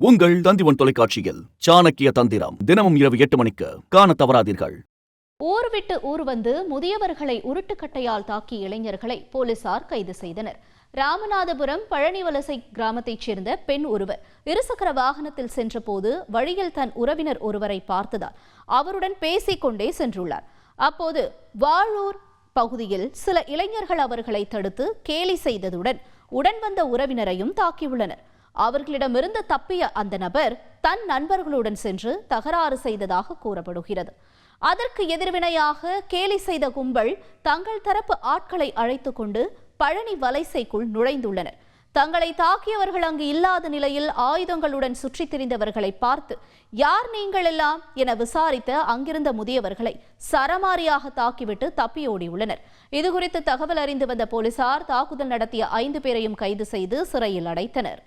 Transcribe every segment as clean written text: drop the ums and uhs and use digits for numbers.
உங்கள் தந்திவன் தொலைக்காட்சியில் சாணக்கிய தந்திரம் தினமும் இரவு 8 மணிக்கு காண தவறாதீர்கள். ஊர் விட்டு ஊர் வந்து முதியவர்களை உருட்டுக்கட்டையால் தாக்கிய இளைஞர்களை போலீசார் கைது செய்தனர். ராமநாதபுரம் பழனிவலசை கிராமத்தைச் சேர்ந்த பெண் ஒருவர் இருசக்கர வாகனத்தில் சென்றபோது வழியில் தன் உறவினர் ஒருவரை பார்த்ததால் அவருடன் பேசிக்கொண்டே சென்றுள்ளார். அப்போது வாழூர் பகுதியில் சில இளைஞர்கள் அவர்களை தடுத்து கேலி செய்ததுடன் உடன் வந்த உறவினரையும் தாக்கியுள்ளனர். அவர்களிடமிருந்து தப்பிய அந்த நபர் தன் நண்பர்களுடன் சென்று தகராறு செய்ததாக கூறப்படுகிறது. அதற்கு எதிர்வினையாக கேலி செய்த கும்பல் தங்கள் தரப்பு ஆட்களை அழைத்து கொண்டு பழனி வலைசைக்குள் நுழைந்துள்ளனர். தங்களை தாக்கியவர்கள் அங்கு இல்லாத நிலையில் ஆயுதங்களுடன் சுற்றித் திரிந்தவர்களை பார்த்து யார் நீங்கள் எல்லாம் என விசாரித்த அங்கிருந்த முதியவர்களை சரமாரியாக தாக்கிவிட்டு தப்பியோடியுள்ளனர். இதுகுறித்து தகவல் அறிந்து வந்த போலீசார் தாக்குதல் நடத்திய 5 பேரையும் கைது செய்து சிறையில் அடைத்தனர்.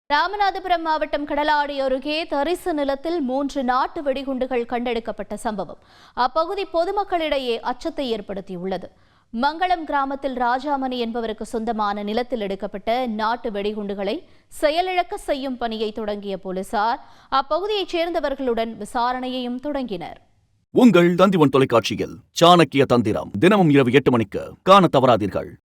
ராமநாதபுரம் மாவட்டம் கடலாடி அருகே தரிசு நிலத்தில் 3 நாட்டு வெடிகுண்டுகள் கண்டெடுக்கப்பட்ட சம்பவம் அப்பகுதி பொதுமக்களிடையே அச்சத்தை ஏற்படுத்தியுள்ளது. மங்களம் கிராமத்தில் ராஜாமணி என்பவருக்கு சொந்தமான நிலத்தில் எடுக்கப்பட்ட நாட்டு வெடிகுண்டுகளை செயலிழக்க செய்யும் பணியை தொடங்கிய போலீசார் அப்பகுதியைச் சேர்ந்தவர்களுடன் விசாரணையையும் தொடங்கினர். உங்கள் தந்திவன் தொலைக்காட்சியில் சாணக்கிய தந்திரம் தினமும் இரவு 8 மணிக்கு காண தவறாதீர்கள்.